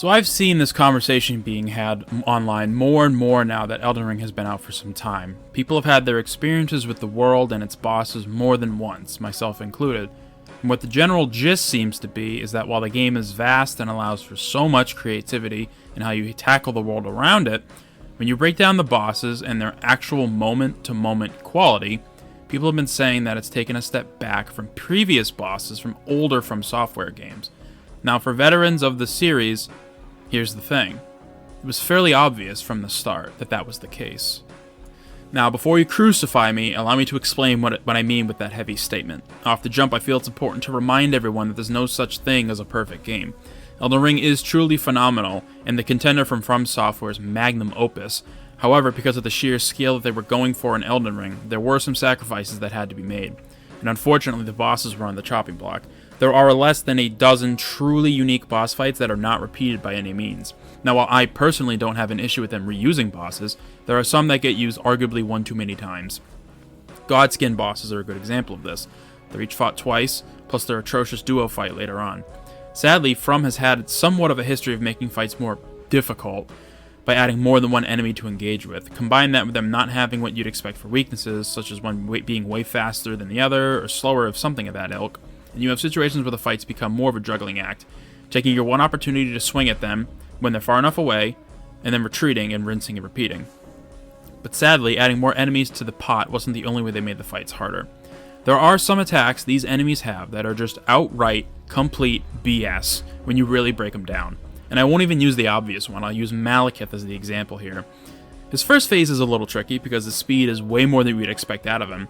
So I've seen this conversation being had online more and more now that Elden Ring has been out for some time. People have had their experiences with the world and its bosses more than once, myself included. And what the general gist seems to be is that while the game is vast and allows for so much creativity in how you tackle the world around it, when you break down the bosses and their actual moment-to-moment quality, people have been saying that it's taken a step back from previous bosses from older From Software games. Now, for veterans of the series, here's the thing. It was fairly obvious from the start that that was the case. Now, before you crucify me, allow me to explain what I mean with that heavy statement. Off the jump, I feel it's important to remind everyone that there's no such thing as a perfect game. Elden Ring is truly phenomenal, and the contender from Software's magnum opus. However, because of the sheer scale that they were going for in Elden Ring, there were some sacrifices that had to be made. And unfortunately, the bosses were on the chopping block. There are less than a dozen truly unique boss fights that are not repeated by any means. Now, while I personally don't have an issue with them reusing bosses, there are some that get used arguably one too many times. Godskin bosses are a good example of this. They're each fought twice, plus their atrocious duo fight later on. Sadly, From has had somewhat of a history of making fights more difficult by adding more than one enemy to engage with. Combine that with them not having what you'd expect for weaknesses, such as one being way faster than the other, or slower of something of that ilk, and you have situations where the fights become more of a juggling act, taking your one opportunity to swing at them when they're far enough away, and then retreating and rinsing and repeating. But sadly, adding more enemies to the pot wasn't the only way they made the fights harder. There are some attacks these enemies have that are just outright, complete BS when you really break them down. And I won't even use the obvious one, I'll use Malekith as the example here. His first phase is a little tricky because his speed is way more than we'd expect out of him.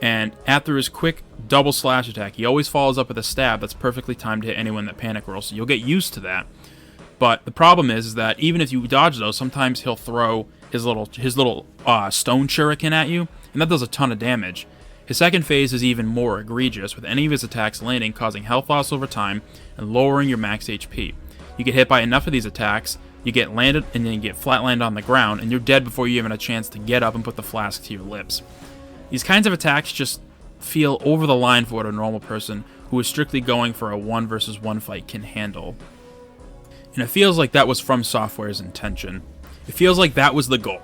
And after his quick double slash attack, he always follows up with a stab that's perfectly timed to hit anyone that panic rolls, so you'll get used to that. But the problem is that even if you dodge those, sometimes he'll throw his little stone shuriken at you, and that does a ton of damage. His second phase is even more egregious, with any of his attacks landing causing health loss over time and lowering your max HP. You get hit by enough of these attacks, you get landed, and then you get flatlined on the ground, and you're dead before you even have a chance to get up and put the flask to your lips. These kinds of attacks just feel over the line for what a normal person who is strictly going for a 1 versus 1 fight can handle. And it feels like that was From Software's intention. It feels like that was the goal.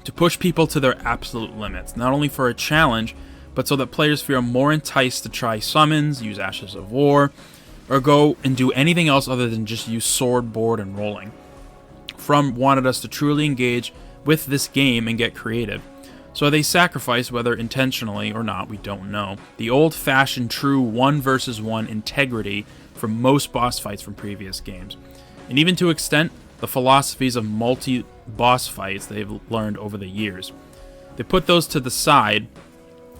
To push people to their absolute limits, not only for a challenge, but so that players feel more enticed to try summons, use Ashes of War, or go and do anything else other than just use sword, board, and rolling. From wanted us to truly engage with this game and get creative. So they sacrifice, whether intentionally or not, we don't know, the old-fashioned true 1 versus 1 integrity for most boss fights from previous games. And even to extent, the philosophies of multi-boss fights they've learned over the years. They put those to the side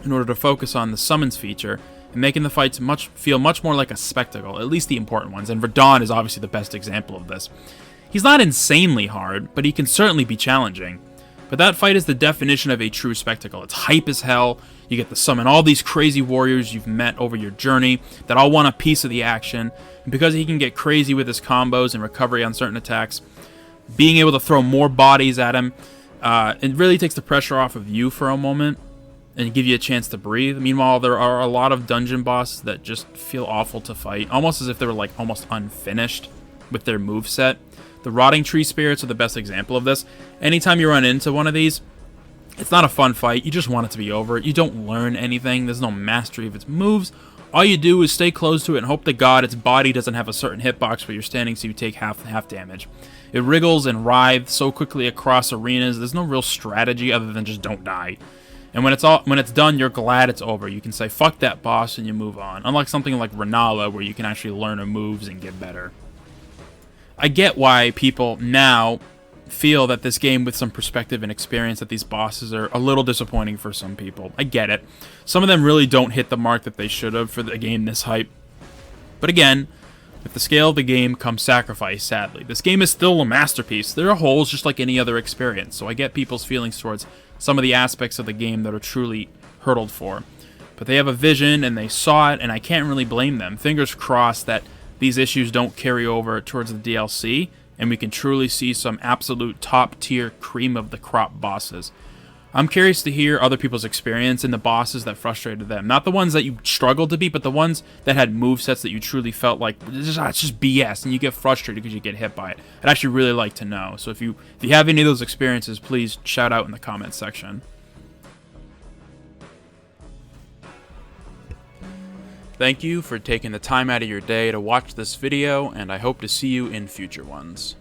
in order to focus on the summons feature and making the fights feel much more like a spectacle, at least the important ones, and Verdun is obviously the best example of this. He's not insanely hard, but he can certainly be challenging. But that fight is the definition of a true spectacle. It's hype as hell. You get to summon all these crazy warriors you've met over your journey that all want a piece of the action. And because he can get crazy with his combos and recovery on certain attacks, being able to throw more bodies at him, it really takes the pressure off of you for a moment and give you a chance to breathe. Meanwhile, there are a lot of dungeon bosses that just feel awful to fight, almost as if they were like almost unfinished with their moveset. The Rotting Tree Spirits are the best example of this. Anytime you run into one of these, it's not a fun fight. You just want it to be over. You don't learn anything. There's no mastery of its moves. All you do is stay close to it and hope to God its body doesn't have a certain hitbox where you're standing so you take half damage. It wriggles and writhes so quickly across arenas. There's no real strategy other than just don't die. And when it's done, you're glad it's over. You can say, fuck that boss, and you move on. Unlike something like Renala, where you can actually learn her moves and get better. I get why people now feel that this game, with some perspective and experience, that these bosses are a little disappointing for some people. I get it. Some of them really don't hit the mark that they should have for the game this hype. But again, with the scale of the game comes sacrifice, sadly. This game is still a masterpiece. There are holes just like any other experience, so I get people's feelings towards some of the aspects of the game that are truly hurdled for. But they have a vision, and they saw it, and I can't really blame them. Fingers crossed that these issues don't carry over towards the DLC, and we can truly see some absolute top-tier cream of the crop bosses. I'm curious to hear other people's experience in the bosses that frustrated them. Not the ones that you struggled to beat, but the ones that had movesets that you truly felt like, it's just BS, and you get frustrated because you get hit by it. I'd actually really like to know. So if you have any of those experiences, please shout out in the comments section. Thank you for taking the time out of your day to watch this video, and I hope to see you in future ones.